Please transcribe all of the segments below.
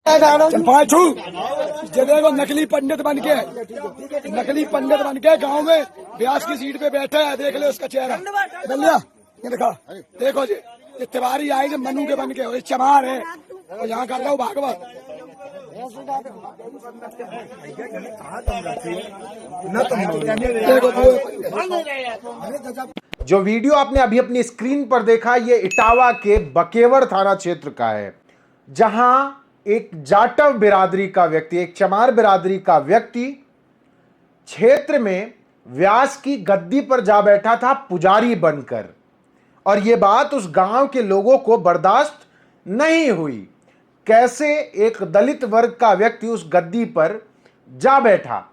चल पाछू ये देखो नकली पंडित बन के गांव में ब्यास की सीट पे बैठा है। देख ले उसका चेहरा बल्लिया, ये देखा, देखो जी ये तिवारी आए जो मनु के बन के, ये चमार है और यहाँ कर रहा हूँ भागवत। जो वीडियो आपने अभी अपनी स्क्रीन पर देखा, ये इटावा के बकेवर थाना क्षेत्र का है, जहां एक जाटव बिरादरी का व्यक्ति, एक चमार बिरादरी का व्यक्ति क्षेत्र में व्यास की गद्दी पर जा बैठा था पुजारी बनकर, और यह बात उस गांव के लोगों को बर्दाश्त नहीं हुई। कैसे एक दलित वर्ग का व्यक्ति उस गद्दी पर जा बैठा।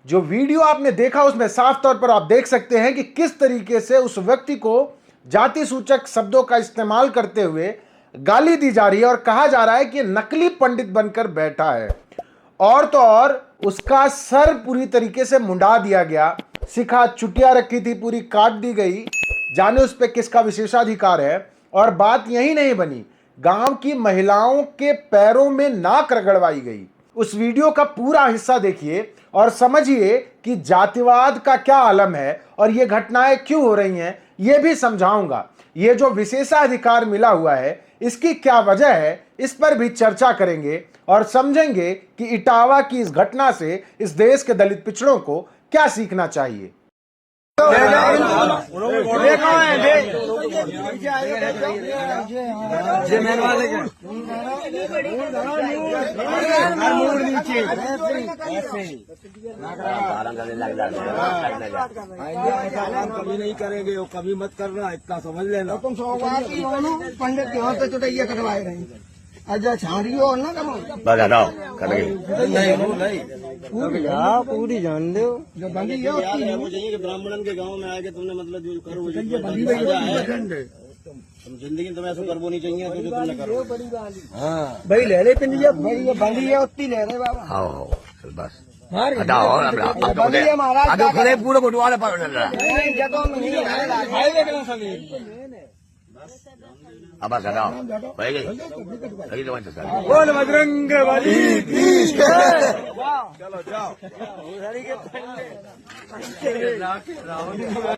जो वीडियो आपने देखा उसमें साफ तौर पर आप देख सकते हैं कि किस तरीके से उस व्यक्ति को जाति सूचक शब्दों का इस्तेमाल करते हुए गाली दी जा रही है और कहा जा रहा है कि नकली पंडित बनकर बैठा है। और तो और उसका सर पूरी तरीके से मुंडा दिया गया, सिखा चुटिया रखी थी पूरी काट दी गई, जाने उस पर किसका विशेषाधिकार है। और बात यही नहीं बनी, गांव की महिलाओं के पैरों में नाक रगड़वाई गई। उस वीडियो का पूरा हिस्सा देखिए और समझिए कि जातिवाद का क्या आलम है और ये घटनाएं क्यों हो रही हैं, ये भी समझाऊंगा। ये जो विशेषाधिकार मिला हुआ है इसकी क्या वजह है, इस पर भी चर्चा करेंगे और समझेंगे कि इटावा की इस घटना से इस देश के दलित पिछड़ों को क्या सीखना चाहिए। कभी नहीं करेंगे, वो कभी मत करना, इतना समझ लेना। तुम पंडित के हाथ से चुटैया कटवाए रहे अच्छा छाड़ियो ना करो पूरी जान दो जो बंदी है वो चाहिए कि ब्राह्मणन के गांव में आके तुमने मतलब जो करो तुम जिंदगी तुम्हें ऐसा करबो नहीं चाहिए तो जो तुमने करो। हाँ भाई ले ले पिंडिया, भाई ये बंदी है उतनी ले रहे बाबा। हाँ बस महाराज पूरे बटवारे पर बोल बजरंग बली की जय।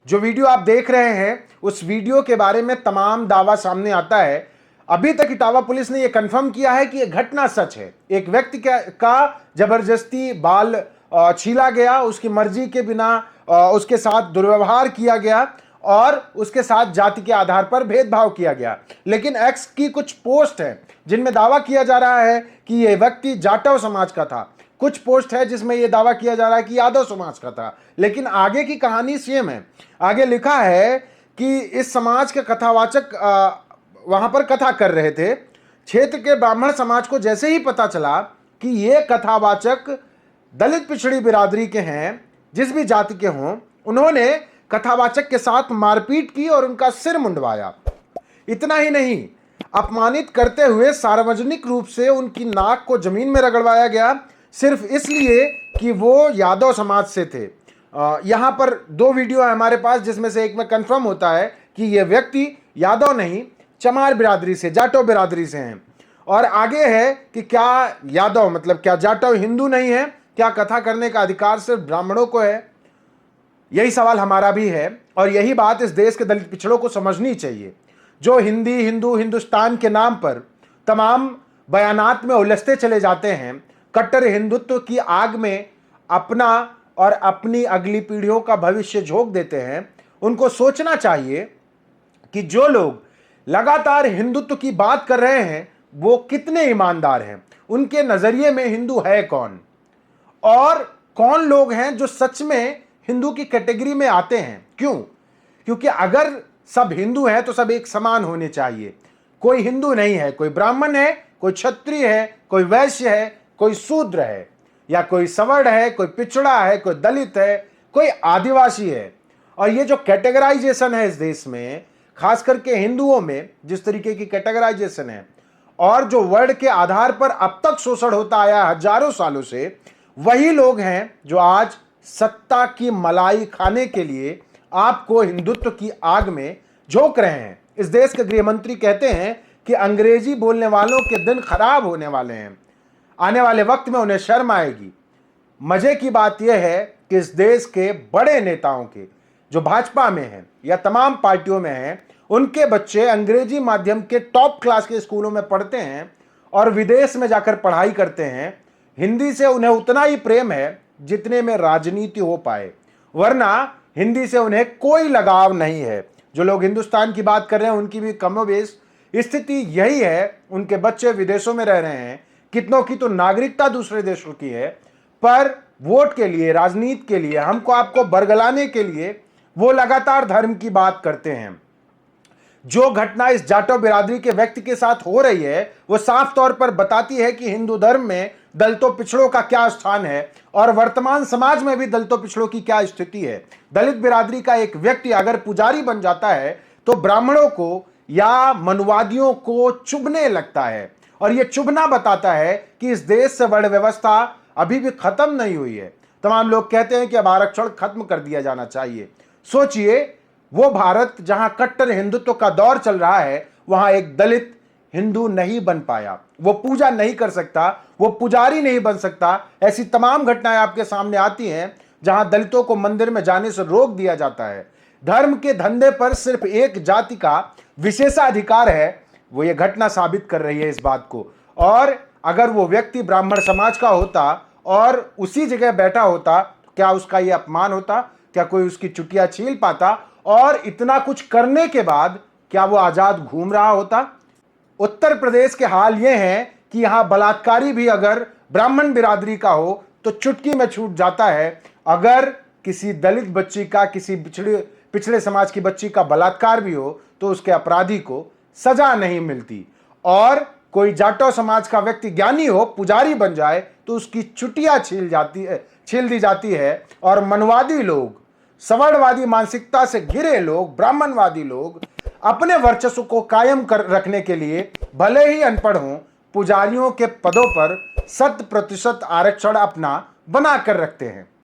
जो वीडियो आप देख रहे हैं उस वीडियो के बारे में तमाम दावा सामने आता है। अभी तक इटावा पुलिस ने यह कंफर्म किया है कि यह घटना सच है। एक व्यक्ति का जबरदस्ती बाल छीला गया, उसकी मर्जी के बिना उसके साथ दुर्व्यवहार किया गया और उसके साथ जाति के आधार पर भेदभाव किया गया। लेकिन एक्स की कुछ पोस्ट है जिनमें दावा किया जा रहा है कि यह व्यक्ति जाटव समाज का था, कुछ पोस्ट है जिसमें यह दावा किया जा रहा है कि यादव समाज का था। लेकिन आगे की कहानी सेम है। आगे लिखा है कि इस समाज के कथावाचक वहां पर कथा कर रहे थे। क्षेत्र के ब्राह्मण समाज को जैसे ही पता चला कि ये कथावाचक दलित पिछड़ी बिरादरी के हैं, जिस भी जाति के हों, उन्होंने कथावाचक के साथ मारपीट की और उनका सिर मुंडवाया। इतना ही नहीं, अपमानित करते हुए सार्वजनिक रूप से उनकी नाक को जमीन में रगड़वाया गया, सिर्फ इसलिए कि वो यादव समाज से थे। यहां पर दो वीडियो है हमारे पास, जिसमें से एक में कंफर्म होता है कि यह व्यक्ति यादव नहीं, चमार बिरादरी से, जाटव बिरादरी से हैं। और आगे है कि क्या यादव मतलब क्या जाटव हिंदू नहीं है? क्या कथा करने का अधिकार सिर्फ ब्राह्मणों को है? यही सवाल हमारा भी है और यही बात इस देश के दलित पिछड़ों को समझनी चाहिए, जो हिंदी, हिंदू, हिंदुस्तान के नाम पर तमाम बयानात में उलझते चले जाते हैं, कट्टर हिंदुत्व की आग में अपना और अपनी अगली पीढ़ियों का भविष्य झोंक देते हैं। उनको सोचना चाहिए कि जो लोग लगातार हिंदुत्व की बात कर रहे हैं वो कितने ईमानदार हैं, उनके नजरिए में हिंदू है कौन, और कौन लोग हैं जो सच में हिंदू की कैटेगरी में आते हैं। क्यों? क्योंकि अगर सब हिंदू हैं तो सब एक समान होने चाहिए। कोई हिंदू नहीं है, कोई ब्राह्मण है, कोई क्षत्रिय है, कोई वैश्य है, कोई शूद्र है, या कोई सवर्ण है, कोई पिछड़ा है, कोई दलित है, कोई आदिवासी है। और ये जो कैटेगराइजेशन है इस देश में, खास करके हिंदुओं में जिस तरीके की कैटेगराइजेशन है और जो वर्ण के आधार पर अब तक शोषण होता आया हजारों सालों से, वही लोग हैं जो आज सत्ता की मलाई खाने के लिए आपको हिंदुत्व की आग में झोंक रहे हैं। इस देश के गृह मंत्री कहते हैं कि अंग्रेजी बोलने वालों के दिन खराब होने वाले हैं। आने वाले वक्त में उन्हें शर्म आएगी। मजे की बात यह है कि इस देश के बड़े नेताओं के, जो भाजपा में हैं या तमाम पार्टियों में हैं, उनके बच्चे अंग्रेजी माध्यम के टॉप क्लास के स्कूलों में पढ़ते हैं और विदेश में जाकर पढ़ाई करते हैं। हिंदी से उन्हें उतना ही प्रेम है जितने में राजनीति हो पाए, वरना हिंदी से उन्हें कोई लगाव नहीं है। जो लोग हिंदुस्तान की बात कर रहे हैं उनकी भी कमोबेश स्थिति यही है। उनके बच्चे विदेशों में रह रहे हैं, कितनों की तो नागरिकता दूसरे देशों की है, पर वोट के लिए, राजनीति के लिए, हमको आपको बरगलाने के लिए वो लगातार धर्म की बात करते हैं। जो घटना इस जाटो बिरादरी के व्यक्ति के साथ हो रही है वो साफ तौर पर बताती है कि हिंदू धर्म में दलितों पिछड़ों का क्या स्थान है और वर्तमान समाज में भी दलितों पिछड़ों की क्या स्थिति है। दलित बिरादरी का एक व्यक्ति अगर पुजारी बन जाता है तो ब्राह्मणों को या मनुवादियों को चुभने लगता है, और यह चुभना बताता है कि इस देश से वर्ण व्यवस्था अभी भी खत्म नहीं हुई है। तमाम लोग कहते हैं कि अब आरक्षण खत्म कर दिया जाना चाहिए। सोचिए, वो भारत जहां कट्टर हिंदुत्व का दौर चल रहा है, वहां एक दलित हिंदू नहीं बन पाया, वो पूजा नहीं कर सकता, वो पुजारी नहीं बन सकता। ऐसी तमाम घटनाएं आपके सामने आती हैं जहां दलितों को मंदिर में जाने से रोक दिया जाता है। धर्म के धंधे पर सिर्फ एक जाति का विशेषाधिकार है, वो ये घटना साबित कर रही है इस बात को। और अगर वो व्यक्ति ब्राह्मण समाज का होता और उसी जगह बैठा होता, क्या उसका ये अपमान होता? क्या कोई उसकी चुटिया छील पाता? और इतना कुछ करने के बाद क्या वो आजाद घूम रहा होता? उत्तर प्रदेश के हाल ये है कि यहां बलात्कारी भी अगर ब्राह्मण बिरादरी का हो तो चुटकी में छूट जाता है। अगर किसी दलित बच्ची का, किसी पिछड़े समाज की बच्ची का बलात्कार भी हो तो उसके अपराधी को सजा नहीं मिलती। और कोई जाटो समाज का व्यक्ति ज्ञानी हो, पुजारी बन जाए तो उसकी चुटिया छील दी जाती है। और मनवादी लोग, सवर्णवादी मानसिकता से घिरे लोग, ब्राह्मणवादी लोग अपने वर्चस्व को कायम कर रखने के लिए भले ही अनपढ़ हों, पुजारियों के पदों पर 100% आरक्षण अपना बना कर रखते हैं।